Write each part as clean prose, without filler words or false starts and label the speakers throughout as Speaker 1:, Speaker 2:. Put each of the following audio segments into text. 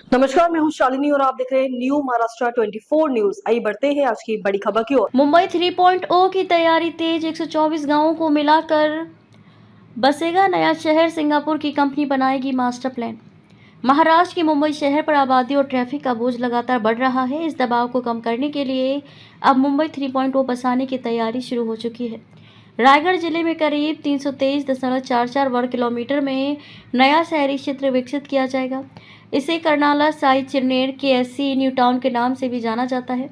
Speaker 1: नमस्कार, मैं हूं शालिनी और आप देख रहे हैं न्यू महाराष्ट्र 24 न्यूज। आइए बढ़ते हैं आज की बड़ी खबर की ओर।
Speaker 2: मुंबई 3.0 की तैयारी तेज, 124 गांवों को मिलाकर बसेगा नया शहर। सिंगापुर की कंपनी बनाएगी मास्टर प्लान। महाराष्ट्र के मुंबई शहर पर आबादी और ट्रैफिक का बोझ लगातार बढ़ रहा है। इस दबाव को कम करने के लिए अब मुंबई 3.0 बसाने की तैयारी शुरू हो चुकी है। रायगढ़ जिले में करीब 323.44 वर्ग किलोमीटर में नया शहरी क्षेत्र विकसित किया जाएगा। इसे Karnala Sai Chirner KSC new town के नाम से भी जाना जाता है।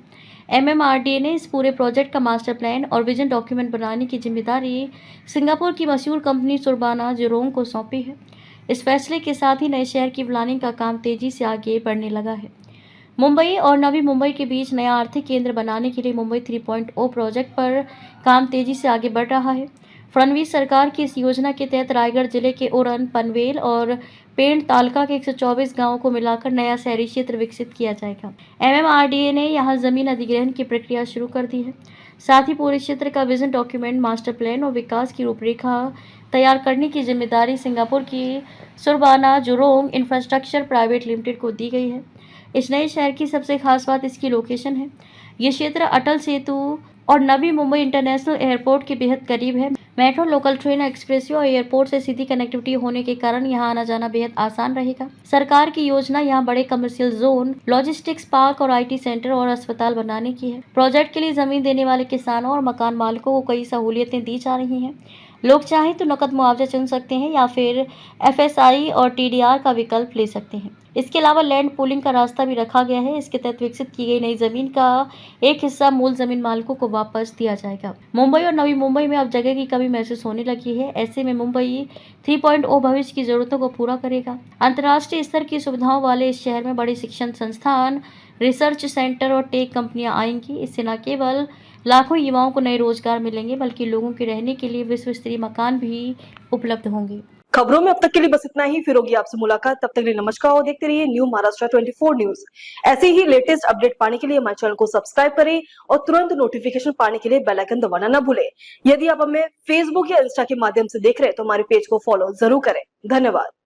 Speaker 2: MMRDA ने इस पूरे प्रोजेक्ट का मास्टर प्लान और विजन डॉक्यूमेंट बनाने की जिम्मेदारी सिंगापुर की मशहूर कंपनी सुरबाना जुरोंग को सौंपी है। इस फैसले के साथ ही नए शहर की प्लानिंग का काम तेजी से आगे बढ़ने लगा है। मुंबई और नवी मुंबई के बीच नया आर्थिक केंद्र बनाने के लिए मुंबई 3.0 प्रोजेक्ट पर काम तेजी से आगे बढ़ रहा है। फडणवीस सरकार की इस योजना के तहत रायगढ़ जिले के उरन, पनवेल और पेंड तालका के 124 गांवों को मिलाकर नया शहरी क्षेत्र विकसित किया जाएगा। MMRDA ने यहां जमीन अधिग्रहण की प्रक्रिया शुरू कर दी है। साथ ही पूरे क्षेत्र का विजन डॉक्यूमेंट, मास्टर प्लान और विकास की रूपरेखा तैयार करने की जिम्मेदारी सिंगापुर की Surbana Zhurong infrastructure private limited को दी गई है। इस नए शहर की सबसे खास बात इसकी लोकेशन है। ये क्षेत्र अटल सेतु और नवी मुंबई इंटरनेशनल एयरपोर्ट के बेहद करीब है। मेट्रो, लोकल ट्रेन, एक्सप्रेसवे और एयरपोर्ट से सीधी कनेक्टिविटी होने के कारण यहाँ आना जाना बेहद आसान रहेगा। सरकार की योजना यहाँ बड़े कमर्शियल जोन, लॉजिस्टिक्स पार्क और IT सेंटर और अस्पताल बनाने की है। प्रोजेक्ट के लिए जमीन देने वाले किसानों और मकान मालिकों को कई सहूलियतें दी जा रही हैं। लोग चाहें तो नकद मुआवजा चुन सकते हैं या फिर FSI और TDR का विकल्प ले सकते हैं। इसके अलावा लैंड पूलिंग का रास्ता भी रखा गया है। इसके तहत विकसित की गई नई जमीन का एक हिस्सा मूल जमीन मालिकों को वापस दिया जाएगा। मुंबई और नवी मुंबई में अब जगह की कमी महसूस होने लगी है। ऐसे में मुंबई 3.0 भविष्य की जरूरतों को पूरा करेगा। अंतर्राष्ट्रीय स्तर की सुविधाओं वाले इस शहर में बड़े शिक्षण संस्थान, रिसर्च सेंटर और टेक कंपनियां आएंगी। इससे न केवल लाखों युवाओं को नए रोजगार मिलेंगे बल्कि लोगों के रहने के लिए विश्व स्तरीय मकान भी उपलब्ध होंगे।
Speaker 1: खबरों में अब तक के लिए बस इतना ही। फिर होगी आपसे मुलाकात, तब तक के लिए नमस्कार और देखते रहिए न्यू महाराष्ट्र 24 न्यूज। ऐसे ही लेटेस्ट अपडेट पाने के लिए हमारे चैनल को सब्सक्राइब करें और तुरंत नोटिफिकेशन पाने के लिए बेल आइकन दबाना न भूलें। यदि आप हमें फेसबुक या इंस्टा के माध्यम से देख रहे हैं तो हमारे पेज को फॉलो जरूर करें। धन्यवाद।